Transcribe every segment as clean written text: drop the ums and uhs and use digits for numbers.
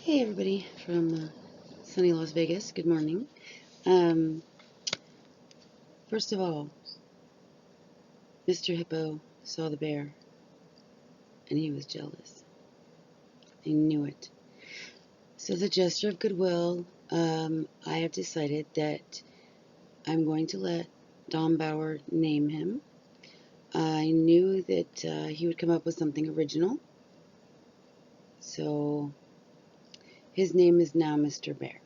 Hey everybody from sunny Las Vegas. Good morning. Um, First of all, Mr. Hippo saw the bear and he was jealous. I knew it. So as a gesture of goodwill, I have decided that I'm going to let Don Bauer name him. I knew that he would come up with something original. So his name is now Mr. Bear.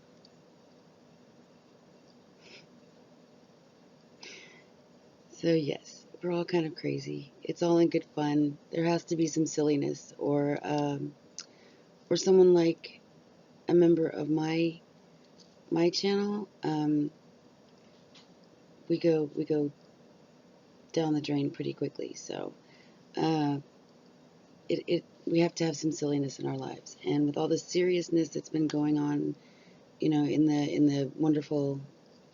So yes, we're all kind of crazy. It's all in good fun. There has to be some silliness, or someone like a member of my channel. We go down the drain pretty quickly. So uh, we have to have some silliness in our lives, and with all the seriousness that's been going on, in the wonderful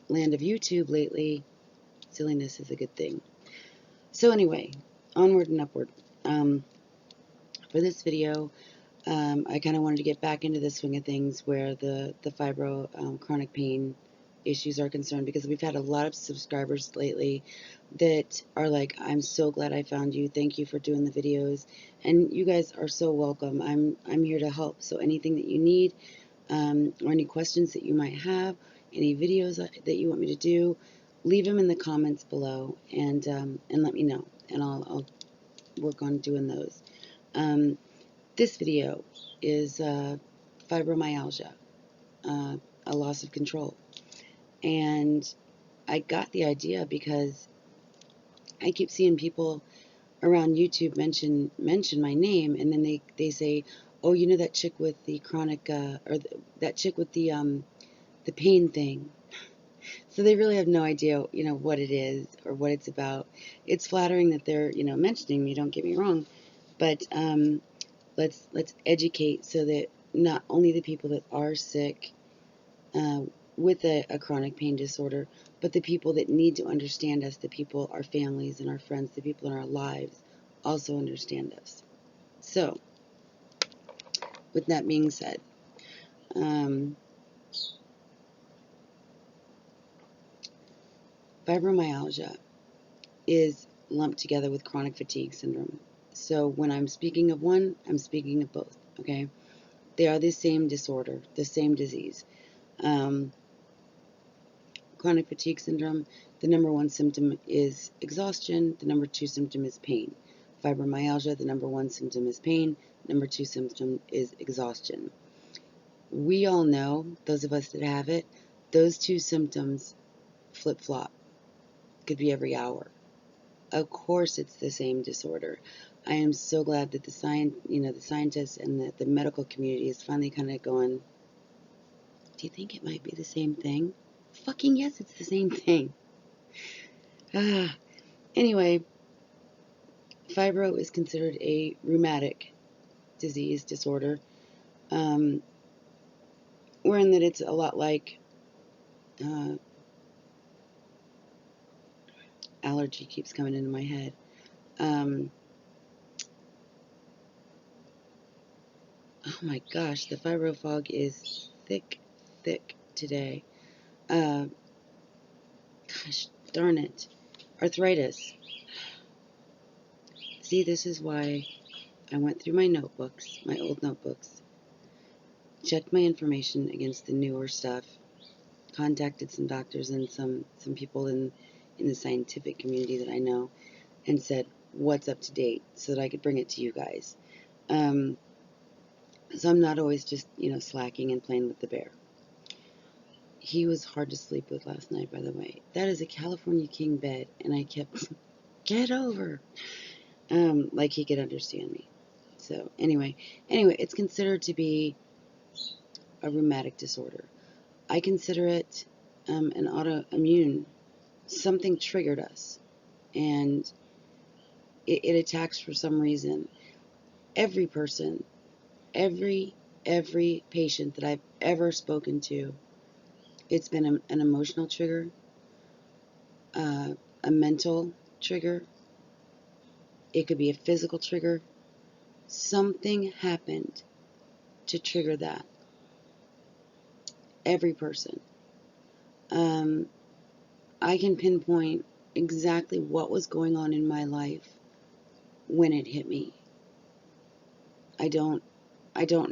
land of YouTube lately, silliness is a good thing. So anyway, onward and upward. For this video, I kind of wanted to get back into the swing of things where the fibro chronic pain issues are concerned, because we've had a lot of subscribers lately that are like, I'm so glad I found you. Thank you for doing the videos. And you guys are so welcome. I'm here to help. So anything that you need, or any questions that you might have, any videos that you want me to do, leave them in the comments below and let me know, and I'll work on doing those. This video is fibromyalgia, a loss of control. And I got the idea because I keep seeing people around YouTube mention my name, and then they say, oh, you know that chick with the chronic, that chick with the pain thing. So they really have no idea, what it is or what it's about. It's flattering that they're, mentioning me, don't get me wrong, but let's educate so that not only the people that are sick with a chronic pain disorder, but the people that need to understand us, the people, our families and our friends, the people in our lives, also understand us. So, with that being said, fibromyalgia is lumped together with chronic fatigue syndrome. So when I'm speaking of one, I'm speaking of both, okay? They are the same disorder, the same disease. Chronic fatigue syndrome, the number one symptom is exhaustion. The number two symptom is pain. Fibromyalgia, the number one symptom is pain. Number two symptom is exhaustion. We all know, those of us that have it, those two symptoms flip-flop. Could be every hour. Of course it's the same disorder. I am so glad that the scientists and the medical community is finally kind of going, do you think it might be the same thing? Fucking yes, it's the same thing. Anyway, fibro is considered a rheumatic disorder, wherein that it's a lot like allergy keeps coming into my head. Oh my gosh, the fibro fog is thick today. Gosh darn it. Arthritis. See, this is why I went through my notebooks, my old notebooks, checked my information against the newer stuff, contacted some doctors and some people in the scientific community that I know, and said, what's up to date, so that I could bring it to you guys. So I'm not always just, slacking and playing with the bear. He was hard to sleep with last night, by the way. That is a California king bed, and I kept, get over, like he could understand me. So anyway, it's considered to be a rheumatic disorder. I consider it an autoimmune. Something triggered us, and it attacks for some reason. Every person, every patient that I've ever spoken to, it's been an emotional trigger, a mental trigger. It could be a physical trigger. Something happened to trigger that. every person. I can pinpoint exactly what was going on in my life when it hit me. I don't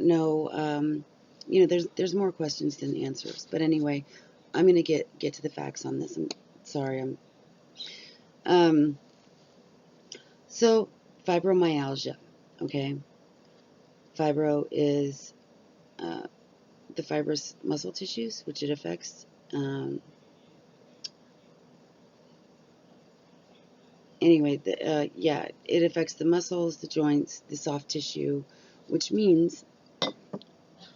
know. There's more questions than answers. But anyway, I'm gonna get to the facts on this. I'm sorry. So fibromyalgia. Okay, fibro is the fibrous muscle tissues, which it affects. Anyway, it affects the muscles, the joints, the soft tissue, which means,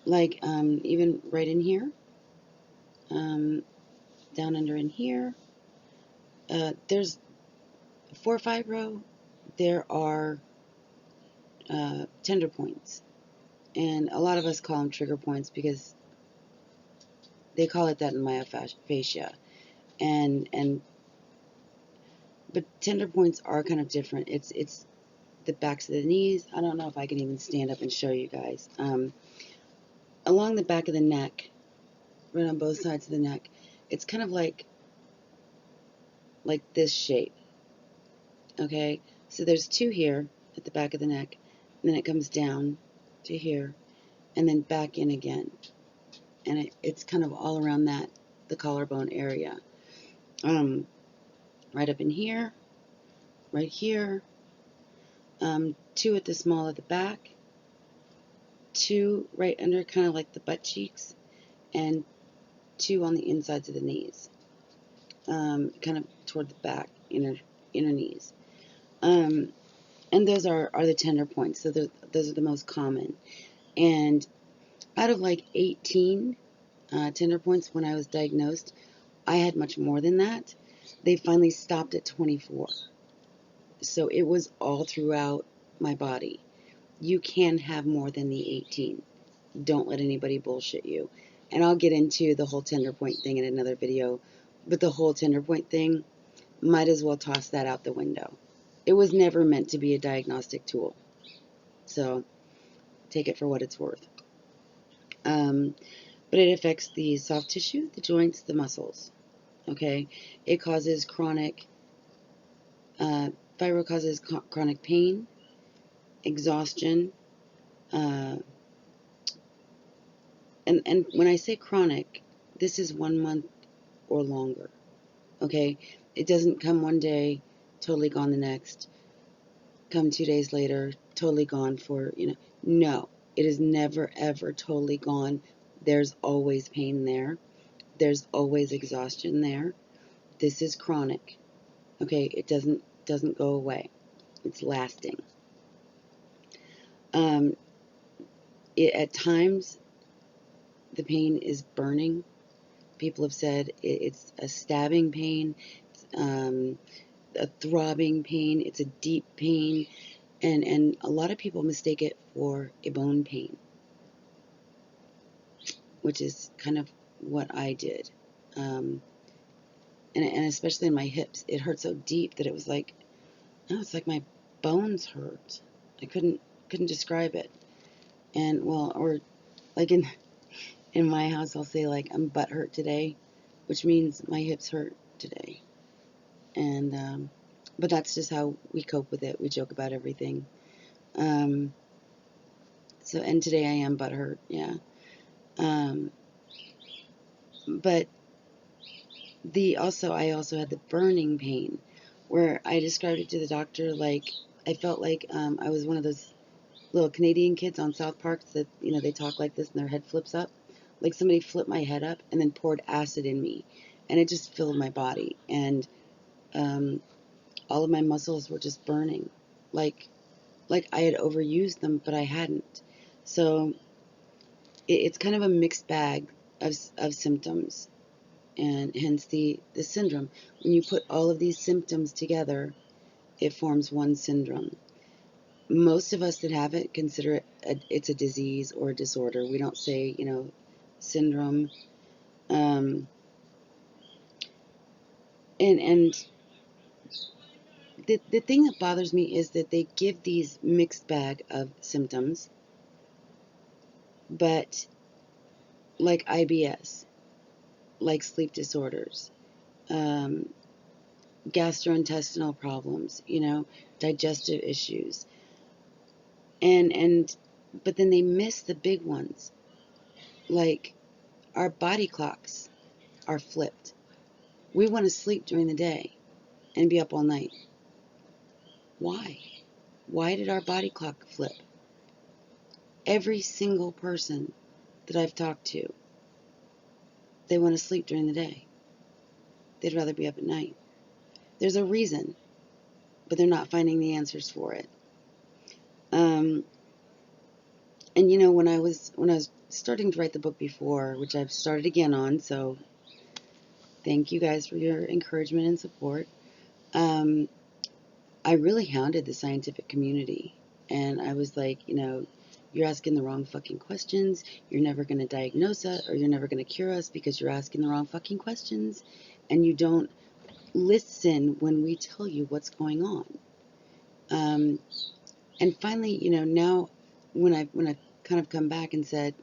like, even right in here, down under in here, there's, for fibro, there are tender points, and a lot of us call them trigger points because they call it that in myofascia, and but tender points are kind of different. It's the backs of the knees. I don't know if I can even stand up and show you guys. Along the back of the neck, right on both sides of the neck, it's kind of like this shape. Okay, so there's two here at the back of the neck, and then it comes down to here, and then back in again, and it's kind of all around the collarbone area. Right up in here, right here, two at the small of the back, two right under kind of like the butt cheeks, and two on the insides of the knees, kind of toward the back, inner knees. And those are the tender points. So those are the most common. And out of like 18 tender points when I was diagnosed, I had much more than that. They finally stopped at 24. So it was all throughout my body. You can have more than the 18. Don't let anybody bullshit you. And I'll get into the whole tender point thing in another video. But the whole tender point thing, might as well toss that out the window. It was never meant to be a diagnostic tool. So take it for what it's worth. But it affects the soft tissue, the joints, the muscles. Okay? It causes chronic, fibro causes chronic pain, exhaustion, and when I say chronic, this is 1 month or longer. Okay? It doesn't come one day, totally gone the next, come 2 days later, totally gone for, no. It is never, ever totally gone. There's always pain there. There's always exhaustion there. This is chronic. Okay, it doesn't go away. It's lasting. At times, the pain is burning. People have said it's a stabbing pain, a throbbing pain. It's a deep pain, and a lot of people mistake it for a bone pain, which is kind of what I did. And especially in my hips, it hurt so deep that it was like, oh, it's like my bones hurt. I couldn't describe it. And or like in my house, I'll say like I'm butt hurt today, which means my hips hurt today. And but that's just how we cope with it. We joke about everything. And today I am butt hurt, yeah. But I also had the burning pain, where I described it to the doctor like I felt like I was one of those little Canadian kids on South Park that they talk like this and their head flips up, like somebody flipped my head up and then poured acid in me, and it just filled my body, and all of my muscles were just burning, like I had overused them, but I hadn't. So it's kind of a mixed bag of symptoms, and hence the syndrome. When you put all of these symptoms together, it forms one syndrome. Most of us that have it consider it it's a disease or a disorder. We don't say, syndrome. And the thing that bothers me is that they give these mixed bag of symptoms, but like IBS, like sleep disorders, gastrointestinal problems, digestive issues. But then they miss the big ones. Like, our body clocks are flipped. We want to sleep during the day and be up all night. Why? Why did our body clock flip? Every single person that I've talked to, they want to sleep during the day. They'd rather be up at night. There's a reason, but they're not finding the answers for it. And when I was starting to write the book before, which I've started again on, so thank you guys for your encouragement and support. I really hounded the scientific community, and I was like, you're asking the wrong fucking questions. You're never going to diagnose us, or you're never going to cure us because you're asking the wrong fucking questions, and you don't listen when we tell you what's going on. And finally, now when I've kind of come back and said,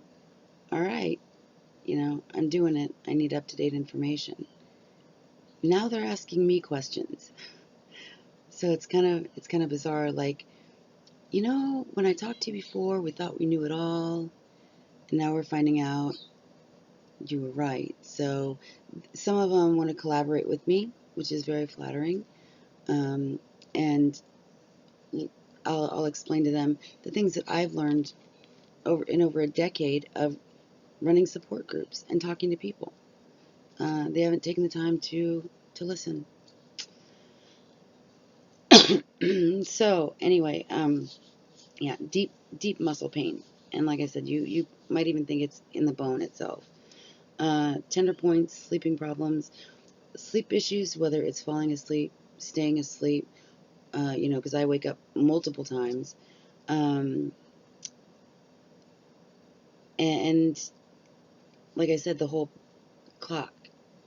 all right, I'm doing it. I need up-to-date information. Now they're asking me questions. So it's kind of bizarre. Like, when I talked to you before, we thought we knew it all, and now we're finding out you were right. So some of them want to collaborate with me, which is very flattering. And I'll explain to them the things that I've learned over a decade of running support groups and talking to people. They haven't taken the time to listen. So anyway, yeah, deep muscle pain, and like I said, you might even think it's in the bone itself. Tender points, sleeping problems, sleep issues, whether it's falling asleep, staying asleep, because I wake up multiple times, and like I said, the whole clock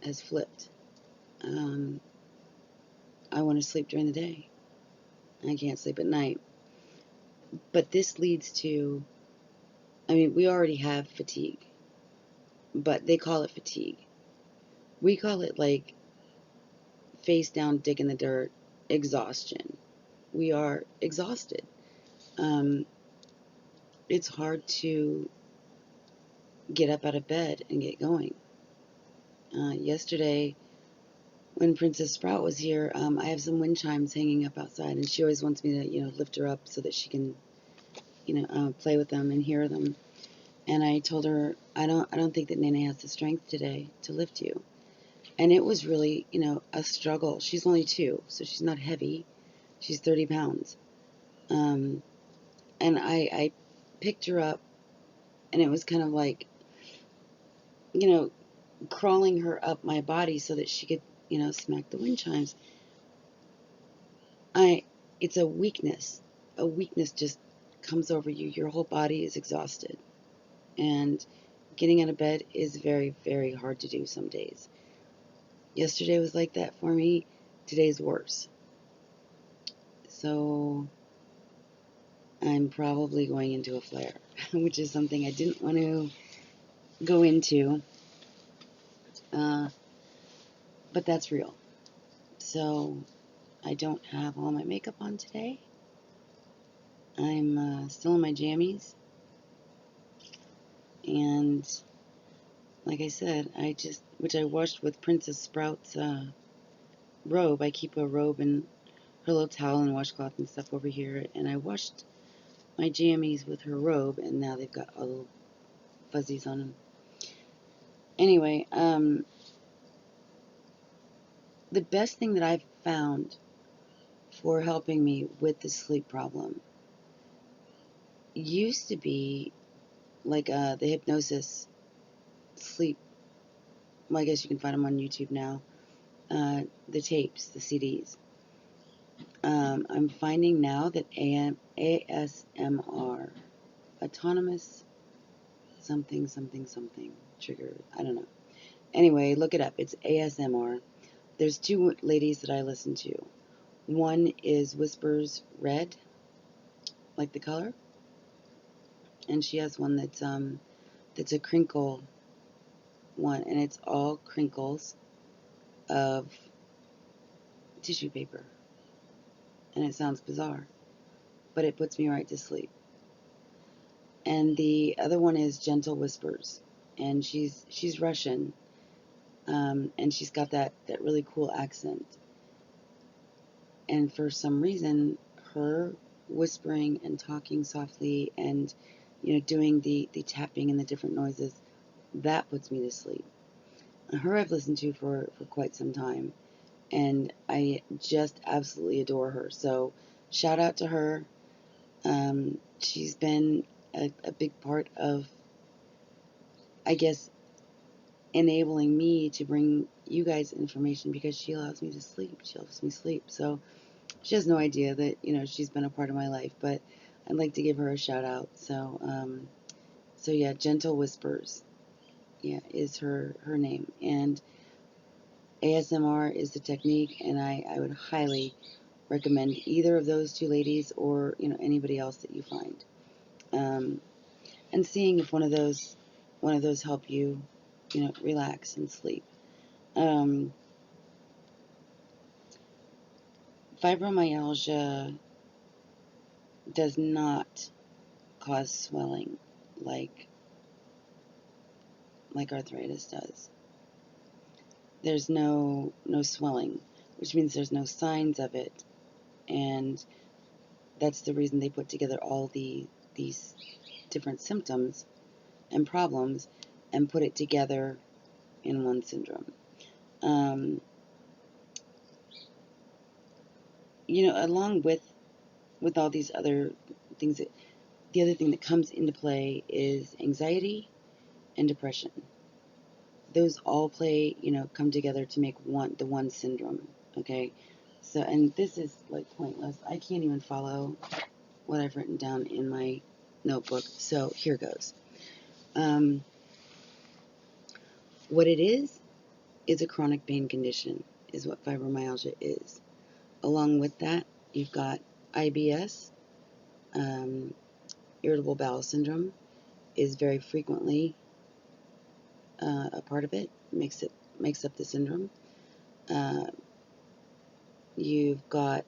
has flipped. I want to sleep during the day. I can't sleep at night. But this leads to, we already have fatigue, but they call it fatigue. We call it like face down, dick in the dirt, exhaustion. We are exhausted. It's hard to get up out of bed and get going. Yesterday, when Princess Sprout was here, I have some wind chimes hanging up outside, and she always wants me to, lift her up so that she can, play with them and hear them. And I told her, I don't think that Nene has the strength today to lift you. And it was really, a struggle. She's only 2, so she's not heavy. She's 30 pounds. And I picked her up, and it was kind of like, crawling her up my body so that she could, smack the wind chimes. It's a weakness. A weakness just comes over you. Your whole body is exhausted. And getting out of bed is very, very hard to do some days. Yesterday was like that for me. Today's worse. So I'm probably going into a flare, which is something I didn't want to go into. But that's real. So I don't have all my makeup on today. I'm still in my jammies. And like I said, which I washed with Princess Sprout's robe. I keep a robe and her little towel and washcloth and stuff over here. And I washed my jammies with her robe, and now they've got all little fuzzies on them. Anyway, the best thing that I've found for helping me with the sleep problem used to be like the hypnosis sleep. Well, I guess you can find them on YouTube now. The tapes, the CDs. I'm finding now that ASMR, autonomous something trigger. I don't know. Anyway, look it up. It's ASMR. There's 2 ladies that I listen to. One is Whispers Red, like the color, and she has one that's a crinkle one, and it's all crinkles of tissue paper. And it sounds bizarre, but it puts me right to sleep. And the other one is Gentle Whispers, and she's Russian, and she's got that really cool accent. And for some reason, her whispering and talking softly and doing the tapping and the different noises, that puts me to sleep. Her I've listened to for quite some time, and I just absolutely adore her. So shout out to her. She's been a big part of, I guess, enabling me to bring you guys information, because she allows me to sleep. She helps me sleep. So she has no idea that, she's been a part of my life, but I'd like to give her a shout out. So yeah, Gentle Whispers, yeah, is her name. And ASMR is the technique, and I would highly recommend either of those two ladies, or, anybody else that you find. And seeing if one of those help you, relax and sleep. Um, Fibromyalgia does not cause swelling like arthritis does. There's no swelling, which means there's no signs of it, and that's the reason they put together all these different symptoms and problems and put it together in one syndrome. Along with all these other things, the other thing that comes into play is anxiety and depression. Those all come together to make the one syndrome. Okay, so, and this is like pointless. I can't even follow what I've written down in my notebook. So here goes. What it is a chronic pain condition, is what fibromyalgia is. Along with that, you've got IBS, irritable bowel syndrome, is very frequently a part of it. Makes up the syndrome. Uh, you've got,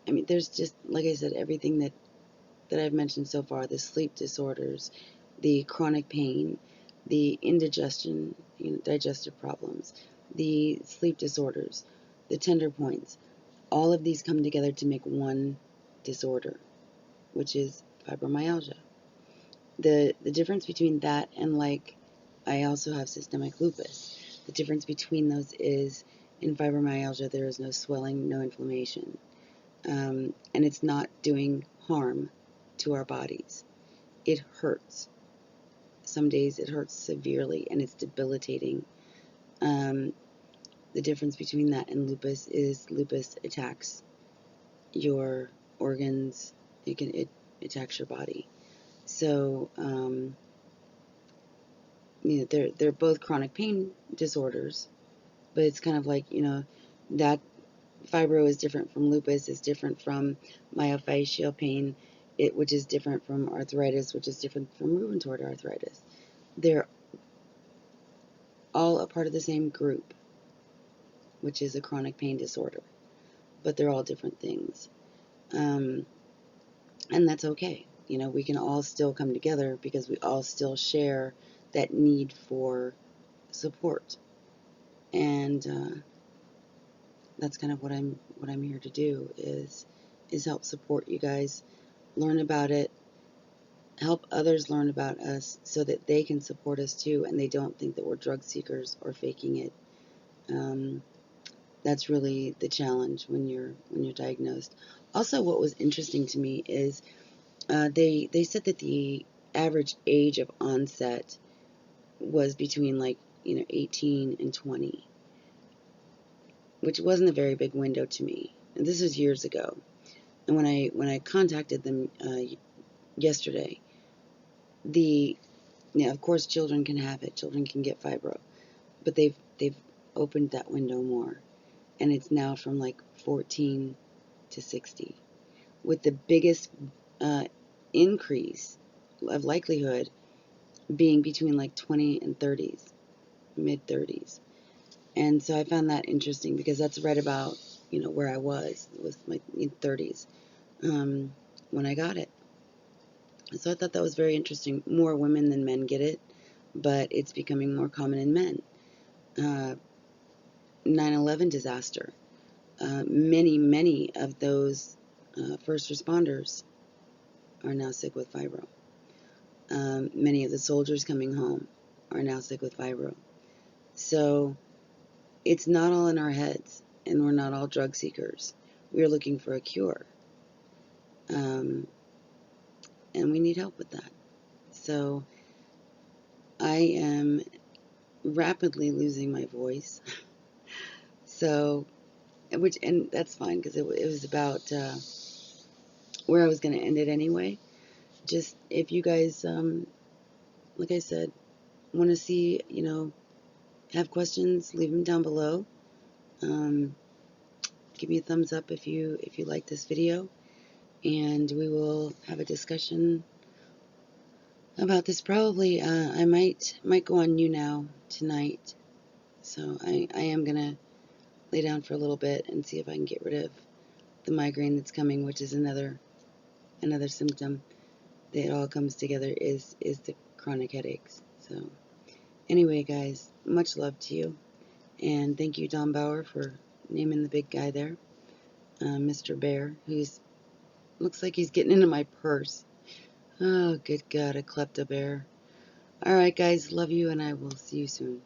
there's just, like I said, everything that I've mentioned so far: the sleep disorders, the chronic pain, the indigestion, digestive problems, the sleep disorders, the tender points. All of these come together to make one disorder, which is fibromyalgia. The difference between that and, like, I also have systemic lupus. The difference between those is, in fibromyalgia, there is no swelling, no inflammation, and it's not doing harm to our bodies. It hurts. Some days it hurts severely and it's debilitating. The difference between that and lupus is lupus attacks your organs. It attacks your body. So, they're both chronic pain disorders, but it's kind of like, that fibro is different from lupus, is different from myofascial pain, which is different from arthritis, which is different from rheumatoid arthritis. They're all a part of the same group, which is a chronic pain disorder, but they're all different things. And that's okay. We can all still come together because we all still share that need for support. And that's kind of what I'm here to do, is help support you guys, learn about it, help others learn about us so that they can support us too, and they don't think that we're drug seekers or faking it. That's really the challenge when you're diagnosed. Also, what was interesting to me is they said that the average age of onset was between 18 and 20, which wasn't a very big window to me. And this was years ago. And when I contacted them yesterday, of course children can have it. Children can get fibro, but they've opened that window more, and it's now from 14 to 60, with the biggest increase of likelihood being between 20 and 30s. mid-30s. And so I found that interesting because that's right about, where I was. It was my mid-30s when I got it. So I thought that was very interesting. More women than men get it, but it's becoming more common in men. 9/11 disaster. Many of those first responders are now sick with fibro. Many of the soldiers coming home are now sick with fibro. So it's not all in our heads, and we're not all drug seekers. We're looking for a cure. And we need help with that. So I am rapidly losing my voice. So, and that's fine because it was about where I was going to end it anyway. Just if you guys, like I said, want to see, have questions, leave them down below. Give me a thumbs up if you like this video, and we will have a discussion about this. Probably I might go on You Now tonight, so I am gonna lay down for a little bit and see if I can get rid of the migraine that's coming, which is another symptom that all comes together is the chronic headaches. So anyway, guys, much love to you, and thank you, Don Bauer, for naming the big guy there, Mr. Bear, who's looks like he's getting into my purse. Oh, good God, a klepto bear. All right, guys, love you, and I will see you soon.